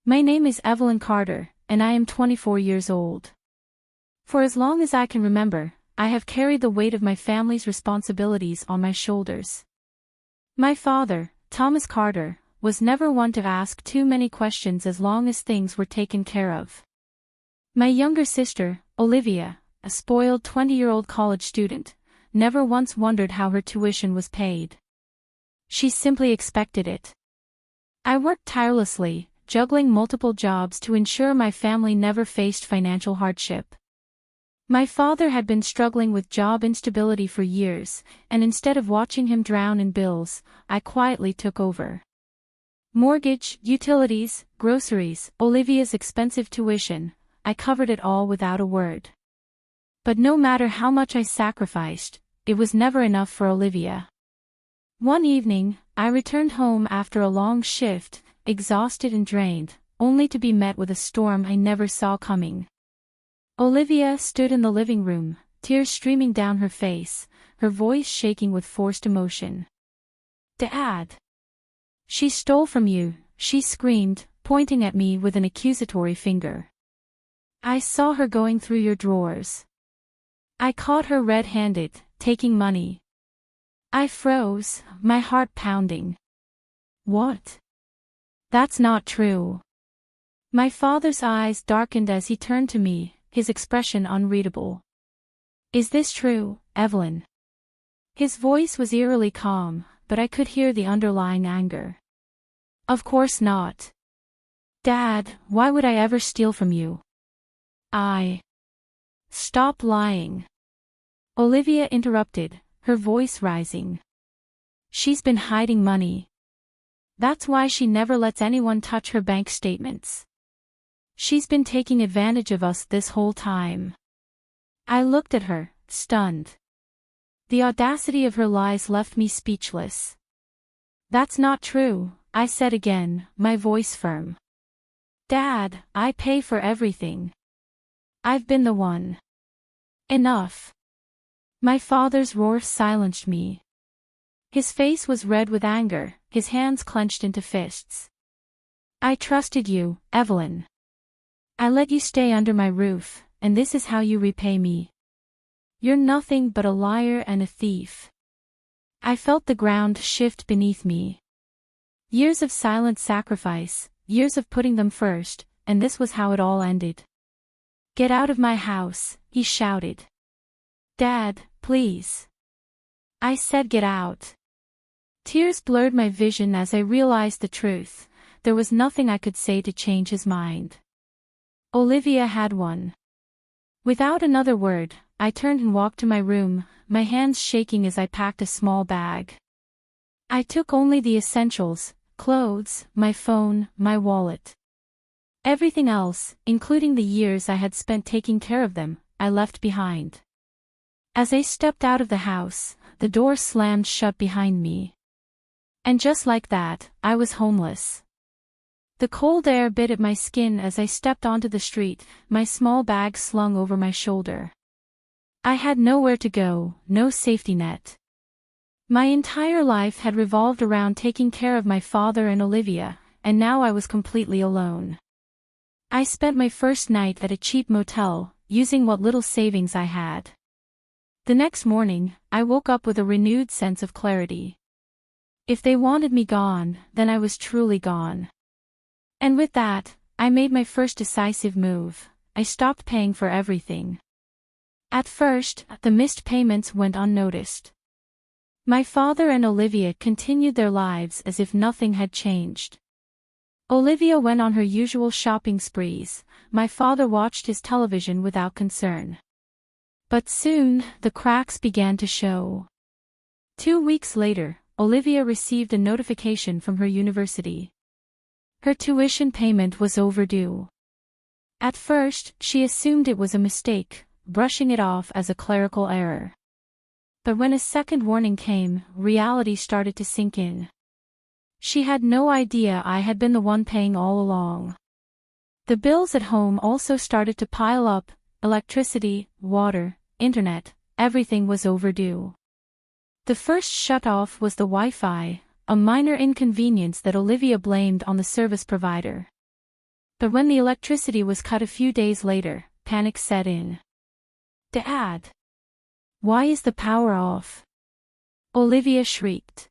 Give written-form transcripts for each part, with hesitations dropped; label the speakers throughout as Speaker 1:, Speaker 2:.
Speaker 1: My name is Evelyn Carter, and I am 24 years old. For as long as I can remember, I have carried the weight of my family's responsibilities on my shoulders. My father, Thomas Carter, was never one to ask too many questions as long as things were taken care of. My younger sister, Olivia, a spoiled 20-year-old college student, never once wondered how her tuition was paid. She simply expected it. I worked tirelessly, juggling multiple jobs to ensure my family never faced financial hardship. My father had been struggling with job instability for years, and instead of watching him drown in bills, I quietly took over. Mortgage, utilities, groceries, Olivia's expensive tuition, I covered it all without a word. But no matter how much I sacrificed, it was never enough for Olivia. One evening, I returned home after a long shift, exhausted and drained, only to be met with a storm I never saw coming. Olivia stood in the living room, tears streaming down her face, her voice shaking with forced emotion. "Dad! She stole from you," she screamed, pointing at me with an accusatory finger. "I saw her going through your drawers. I caught her red-handed, taking money." I froze, my heart pounding. "What? That's not true." My father's eyes darkened as he turned to me, his expression unreadable. "Is this true, Evelyn?" His voice was eerily calm, but I could hear the underlying anger. "Of course not. Dad, why would I ever steal from you?" "Stop lying," Olivia interrupted, her voice rising. "She's been hiding money. That's why she never lets anyone touch her bank statements. She's been taking advantage of us this whole time." I looked at her, stunned. The audacity of her lies left me speechless. "That's not true," I said again, my voice firm. "Dad, I pay for everything. I've been the one." "Enough." My father's roar silenced me. His face was red with anger, his hands clenched into fists. "I trusted you, Evelyn. I let you stay under my roof, and this is how you repay me. You're nothing but a liar and a thief." I felt the ground shift beneath me. Years of silent sacrifice, years of putting them first, and this was how it all ended. "Get out of my house," he shouted. "Dad, please." I said get out. Tears blurred my vision as I realized the truth. There was nothing I could say to change his mind. Olivia had won. Without another word, I turned and walked to my room, my hands shaking as I packed a small bag. I took only the essentials: clothes, my phone, my wallet. Everything else, including the years I had spent taking care of them, I left behind. As I stepped out of the house, the door slammed shut behind me. And just like that, I was homeless. The cold air bit at my skin as I stepped onto the street, my small bag slung over my shoulder. I had nowhere to go, no safety net. My entire life had revolved around taking care of my father and Olivia, and now I was completely alone. I spent my first night at a cheap motel, using what little savings I had. The next morning, I woke up with a renewed sense of clarity. If they wanted me gone, then I was truly gone. And with that, I made my first decisive move. I stopped paying for everything. At first, the missed payments went unnoticed. My father and Olivia continued their lives as if nothing had changed. Olivia went on her usual shopping sprees, my father watched his television without concern. But soon, the cracks began to show. 2 weeks later, Olivia received a notification from her university. Her tuition payment was overdue. At first, she assumed it was a mistake, brushing it off as a clerical error. But when a second warning came, reality started to sink in. She had no idea I had been the one paying all along. The bills at home also started to pile up: electricity, water, internet, everything was overdue. The first shut-off was the Wi-Fi, a minor inconvenience that Olivia blamed on the service provider. But when the electricity was cut a few days later, panic set in. Dad! Why is the power off? Olivia shrieked.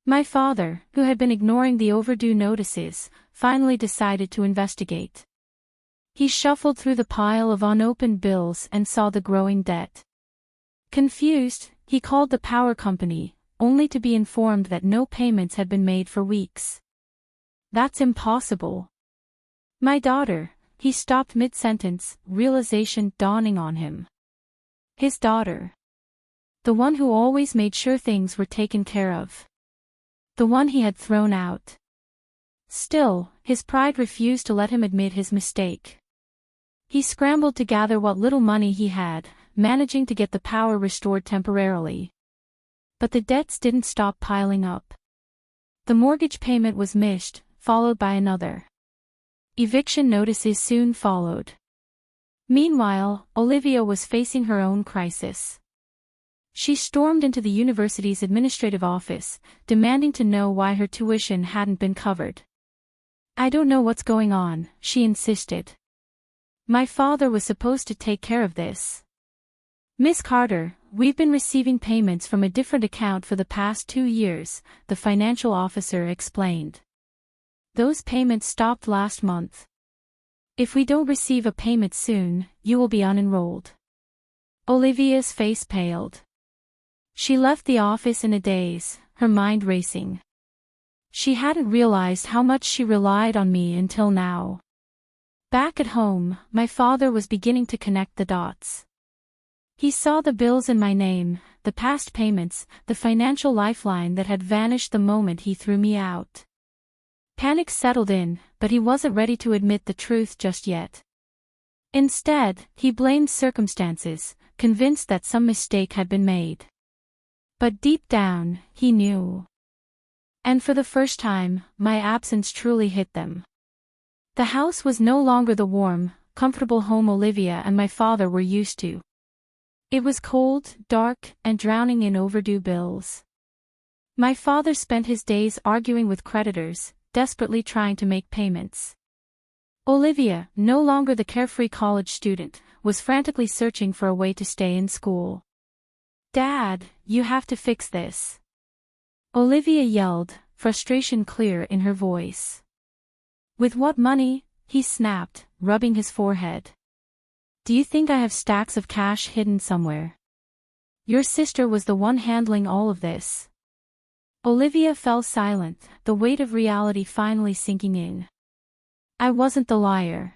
Speaker 1: My father, who had been ignoring the overdue notices, finally decided to investigate. He shuffled through the pile of unopened bills and saw the growing debt. Confused, he called the power company, only to be informed that no payments had been made for weeks. That's impossible. My daughter, he stopped mid-sentence, realization dawning on him. His daughter. The one who always made sure things were taken care of. The one he had thrown out. Still, his pride refused to let him admit his mistake. He scrambled to gather what little money he had, managing to get the power restored temporarily. But the debts didn't stop piling up. The mortgage payment was missed, followed by another. Eviction notices soon followed. Meanwhile, Olivia was facing her own crisis. She stormed into the university's administrative office, demanding to know why her tuition hadn't been covered. I don't know what's going on, she insisted. My father was supposed to take care of this. Miss Carter, we've been receiving payments from a different account for the past 2 years, the financial officer explained. Those payments stopped last month. If we don't receive a payment soon, you will be unenrolled. Olivia's face paled. She left the office in a daze, her mind racing. She hadn't realized how much she relied on me until now. Back at home, my father was beginning to connect the dots. He saw the bills in my name, the past payments, the financial lifeline that had vanished the moment he threw me out. Panic settled in, but he wasn't ready to admit the truth just yet. Instead, he blamed circumstances, convinced that some mistake had been made. But deep down, he knew. And for the first time, my absence truly hit them. The house was no longer the warm, comfortable home Olivia and my father were used to. It was cold, dark, and drowning in overdue bills. My father spent his days arguing with creditors, desperately trying to make payments. Olivia, no longer the carefree college student, was frantically searching for a way to stay in school. Dad, you have to fix this. Olivia yelled, frustration clear in her voice. With what money? He snapped, rubbing his forehead. Do you think I have stacks of cash hidden somewhere? Your sister was the one handling all of this. Olivia fell silent, the weight of reality finally sinking in. I wasn't the liar.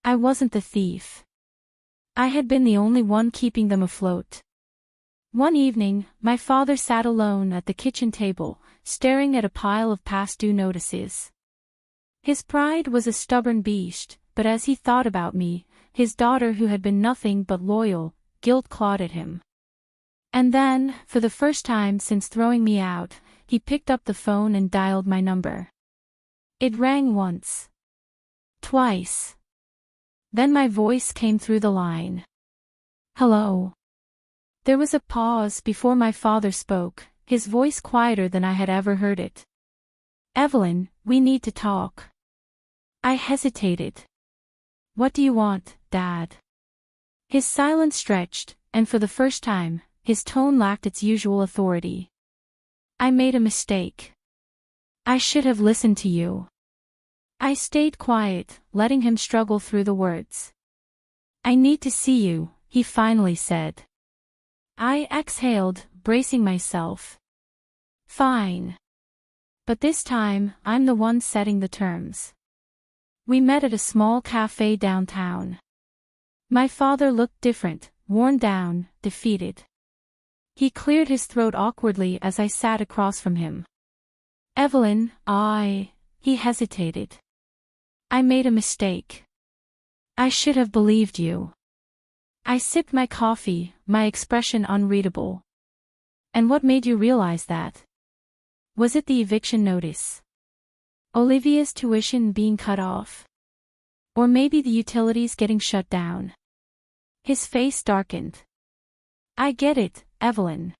Speaker 1: I wasn't the thief. I had been the only one keeping them afloat. One evening, my father sat alone at the kitchen table, staring at a pile of past due notices. His pride was a stubborn beast, but as he thought about me, his daughter who had been nothing but loyal, guilt clawed at him. And then, for the first time since throwing me out, he picked up the phone and dialed my number. It rang once. Twice. Then my voice came through the line. Hello. There was a pause before my father spoke, his voice quieter than I had ever heard it. Evelyn, we need to talk. I hesitated. What do you want, Dad? His silence stretched, and for the first time, his tone lacked its usual authority. I made a mistake. I should have listened to you. I stayed quiet, letting him struggle through the words. I need to see you, he finally said. I exhaled, bracing myself. Fine. But this time, I'm the one setting the terms. We met at a small cafe downtown. My father looked different, worn down, defeated. He cleared his throat awkwardly as I sat across from him. Evelyn, he hesitated. I made a mistake. I should have believed you. I sipped my coffee, my expression unreadable. And what made you realize that? Was it the eviction notice? Olivia's tuition being cut off? Or maybe the utilities getting shut down? His face darkened. I get it, Evelyn.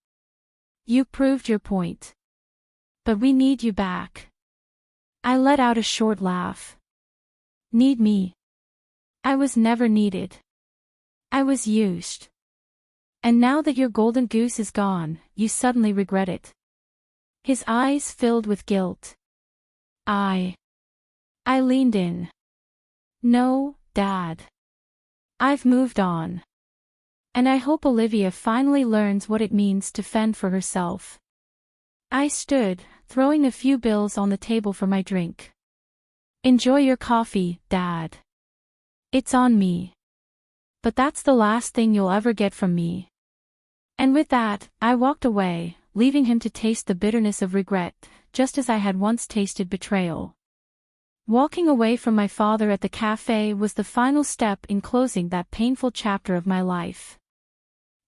Speaker 1: You proved your point. But we need you back. I let out a short laugh. Need me? I was never needed. I was used. And now that your golden goose is gone, you suddenly regret it. His eyes filled with guilt. I leaned in. No, Dad. I've moved on. And I hope Olivia finally learns what it means to fend for herself. I stood, throwing a few bills on the table for my drink. Enjoy your coffee, Dad. It's on me. But that's the last thing you'll ever get from me. And with that, I walked away, leaving him to taste the bitterness of regret, just as I had once tasted betrayal. Walking away from my father at the cafe was the final step in closing that painful chapter of my life.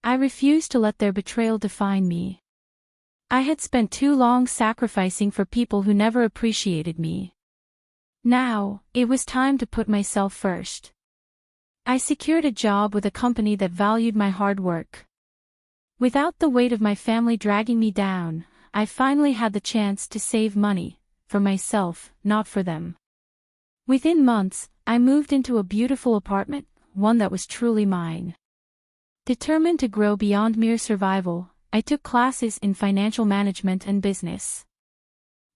Speaker 1: I refused to let their betrayal define me. I had spent too long sacrificing for people who never appreciated me. Now, it was time to put myself first. I secured a job with a company that valued my hard work. Without the weight of my family dragging me down, I finally had the chance to save money, for myself, not for them. Within months, I moved into a beautiful apartment, one that was truly mine. Determined to grow beyond mere survival, I took classes in financial management and business.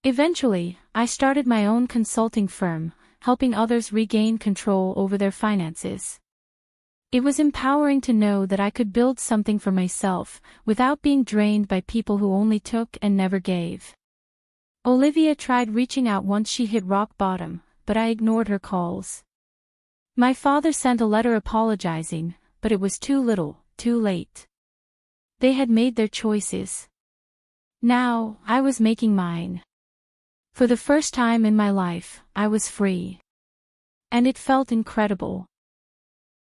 Speaker 1: Eventually, I started my own consulting firm, helping others regain control over their finances. It was empowering to know that I could build something for myself, without being drained by people who only took and never gave. Olivia tried reaching out once she hit rock bottom, but I ignored her calls. My father sent a letter apologizing, but it was too little, too late. They had made their choices. Now, I was making mine. For the first time in my life, I was free. And it felt incredible.